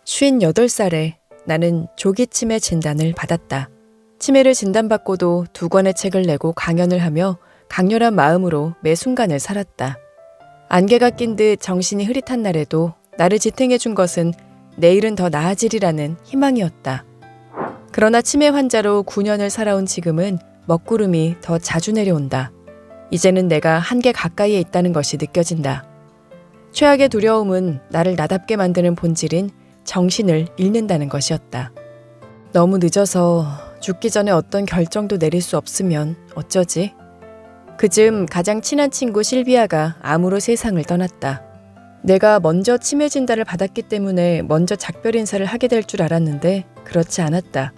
58살에 나는 조기 치매 진단을 받았다. 치매를 진단받고도 2권의 책을 내고 강연을 하며 강렬한 마음으로 매 순간을 살았다. 안개가 낀 듯 정신이 흐릿한 날에도 나를 지탱해준 것은 내일은 더 나아지리라는 희망이었다. 그러나 치매 환자로 9년을 살아온 지금은 먹구름이 더 자주 내려온다. 이제는 내가 한계 가까이에 있다는 것이 느껴진다. 최악의 두려움은 나를 나답게 만드는 본질인 정신을 잃는다는 것이었다. 너무 늦어서 죽기 전에 어떤 결정도 내릴 수 없으면 어쩌지? 그즈음 가장 친한 친구 실비아가 암으로 세상을 떠났다. 내가 먼저 치매 진단을 받았기 때문에 먼저 작별 인사를 하게 될 줄 알았는데 그렇지 않았다.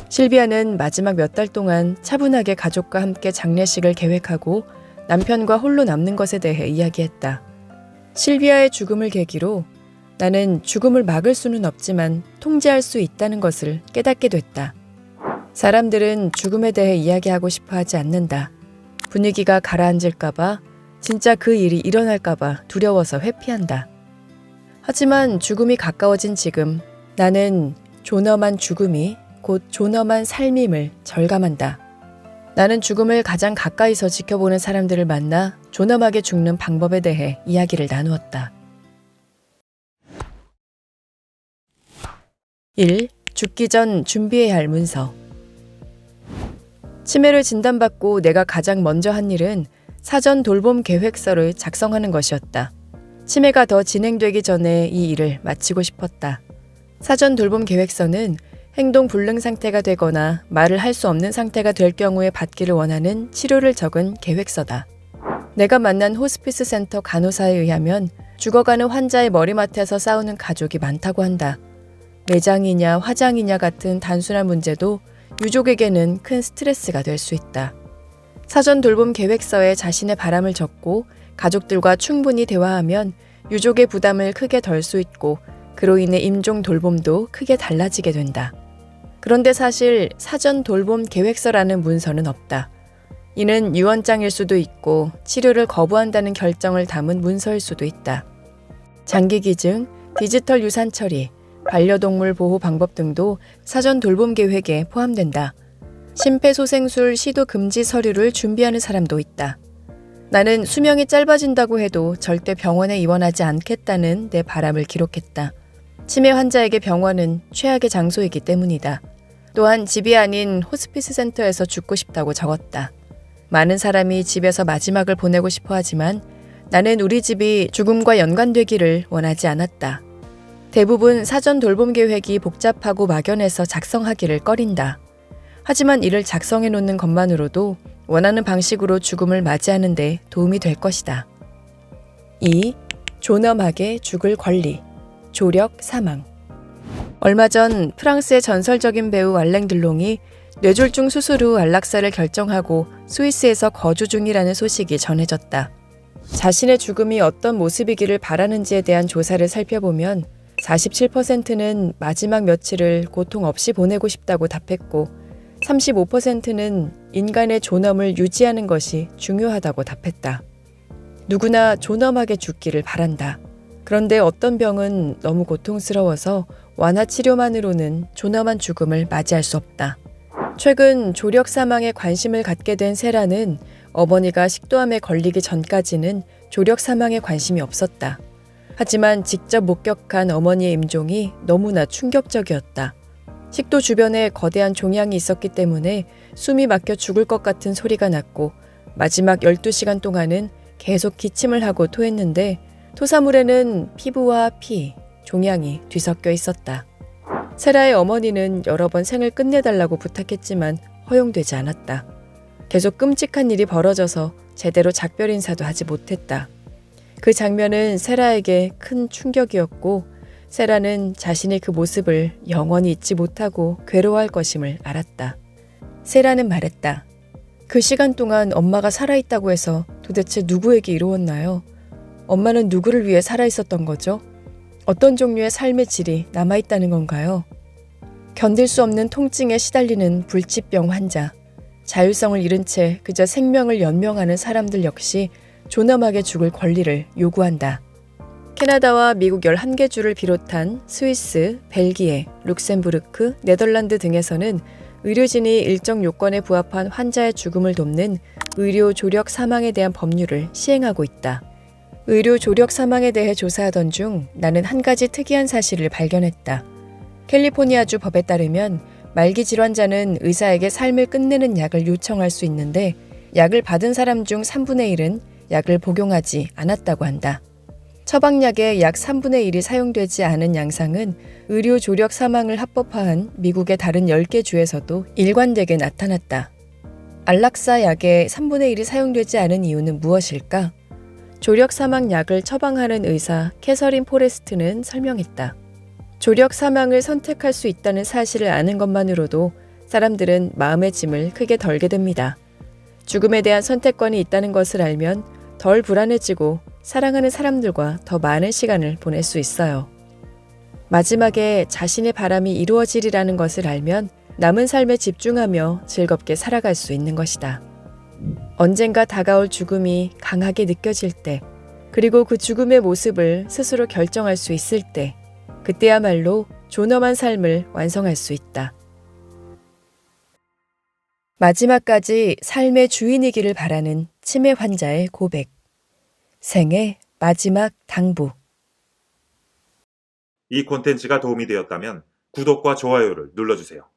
실비아는 마지막 몇 달 동안 차분하게 가족과 함께 장례식을 계획하고 남편과 홀로 남는 것에 대해 이야기했다. 실비아의 죽음을 계기로 나는 죽음을 막을 수는 없지만 통제할 수 있다는 것을 깨닫게 됐다. 사람들은 죽음에 대해 이야기하고 싶어 하지 않는다. 분위기가 가라앉을까봐, 진짜 그 일이 일어날까봐 두려워서 회피한다. 하지만 죽음이 가까워진 지금 나는 존엄한 죽음이 곧 존엄한 삶임을 절감한다. 나는 죽음을 가장 가까이서 지켜보는 사람들을 만나 존엄하게 죽는 방법에 대해 이야기를 나누었다. 1. 죽기 전 준비해야 할 문서. 치매를 진단받고 내가 가장 먼저 한 일은 사전 돌봄 계획서를 작성하는 것이었다. 치매가 더 진행되기 전에 이 일을 마치고 싶었다. 사전 돌봄 계획서는 행동 불능 상태가 되거나 말을 할 수 없는 상태가 될 경우에 받기를 원하는 치료를 적은 계획서다. 내가 만난 호스피스 센터 간호사에 의하면 죽어가는 환자의 머리맡에서 싸우는 가족이 많다고 한다. 매장이냐 화장이냐 같은 단순한 문제도 유족에게는 큰 스트레스가 될 수 있다. 사전 돌봄 계획서에 자신의 바람을 적고 가족들과 충분히 대화하면 유족의 부담을 크게 덜 수 있고 그로 인해 임종 돌봄도 크게 달라지게 된다. 그런데 사실 사전 돌봄 계획서라는 문서는 없다. 이는 유언장일 수도 있고 치료를 거부한다는 결정을 담은 문서일 수도 있다. 장기 기증, 디지털 유산 처리, 반려동물 보호 방법 등도 사전 돌봄 계획에 포함된다. 심폐소생술 시도 금지 서류를 준비하는 사람도 있다. 나는 수명이 짧아진다고 해도 절대 병원에 입원하지 않겠다는 내 바람을 기록했다. 치매 환자에게 병원은 최악의 장소이기 때문이다. 또한 집이 아닌 호스피스 센터에서 죽고 싶다고 적었다. 많은 사람이 집에서 마지막을 보내고 싶어 하지만 나는 우리 집이 죽음과 연관되기를 원하지 않았다. 대부분 사전 돌봄 계획이 복잡하고 막연해서 작성하기를 꺼린다. 하지만 이를 작성해 놓는 것만으로도 원하는 방식으로 죽음을 맞이하는 데 도움이 될 것이다. 2. 존엄하게 죽을 권리. 조력 사망. 얼마 전 프랑스의 전설적인 배우 알랭 들롱이 뇌졸중 수술 후 안락사를 결정하고 스위스에서 거주 중이라는 소식이 전해졌다. 자신의 죽음이 어떤 모습이기를 바라는지에 대한 조사를 살펴보면 47%는 마지막 며칠을 고통 없이 보내고 싶다고 답했고 35%는 인간의 존엄을 유지하는 것이 중요하다고 답했다. 누구나 존엄하게 죽기를 바란다. 그런데 어떤 병은 너무 고통스러워서 완화 치료만으로는 존엄한 죽음을 맞이할 수 없다. 최근 조력 사망에 관심을 갖게 된 세라는 어머니가 식도암에 걸리기 전까지는 조력 사망에 관심이 없었다. 하지만 직접 목격한 어머니의 임종이 너무나 충격적이었다. 식도 주변에 거대한 종양이 있었기 때문에 숨이 막혀 죽을 것 같은 소리가 났고 마지막 12시간 동안은 계속 기침을 하고 토했는데 토사물에는 피부와 피, 종양이 뒤섞여 있었다. 세라의 어머니는 여러 번 생을 끝내달라고 부탁했지만 허용되지 않았다. 계속 끔찍한 일이 벌어져서 제대로 작별 인사도 하지 못했다. 그 장면은 세라에게 큰 충격이었고 세라는 자신의 그 모습을 영원히 잊지 못하고 괴로워할 것임을 알았다. 세라는 말했다. 그 시간 동안 엄마가 살아있다고 해서 도대체 누구에게 이루었나요? 엄마는 누구를 위해 살아있었던 거죠? 어떤 종류의 삶의 질이 남아있다는 건가요? 견딜 수 없는 통증에 시달리는 불치병 환자, 자율성을 잃은 채 그저 생명을 연명하는 사람들 역시 존엄하게 죽을 권리를 요구한다. 캐나다와 미국 11개 주를 비롯한 스위스, 벨기에, 룩셈부르크, 네덜란드 등에서는 의료진이 일정 요건에 부합한 환자의 죽음을 돕는 의료 조력 사망에 대한 법률을 시행하고 있다. 의료 조력 사망에 대해 조사하던 중 나는 한 가지 특이한 사실을 발견했다. 캘리포니아주 법에 따르면 말기 질환자는 의사에게 삶을 끝내는 약을 요청할 수 있는데 약을 받은 사람 중 3분의 1은 약을 복용하지 않았다고 한다. 처방약의 약 3분의 1이 사용되지 않은 양상은 의료 조력 사망을 합법화한 미국의 다른 10개 주에서도 일관되게 나타났다. 안락사 약의 3분의 1이 사용되지 않은 이유는 무엇일까? 조력 사망 약을 처방하는 의사 캐서린 포레스트는 설명했다. 조력 사망을 선택할 수 있다는 사실을 아는 것만으로도 사람들은 마음의 짐을 크게 덜게 됩니다. 죽음에 대한 선택권이 있다는 것을 알면 덜 불안해지고 사랑하는 사람들과 더 많은 시간을 보낼 수 있어요. 마지막에 자신의 바람이 이루어지리라는 것을 알면 남은 삶에 집중하며 즐겁게 살아갈 수 있는 것이다. 언젠가 다가올 죽음이 강하게 느껴질 때, 그리고 그 죽음의 모습을 스스로 결정할 수 있을 때, 그때야말로 존엄한 삶을 완성할 수 있다. 마지막까지 삶의 주인이기를 바라는 치매 환자의 고백. 생애 마지막 당부. 이 콘텐츠가 도움이 되었다면 구독과 좋아요를 눌러주세요.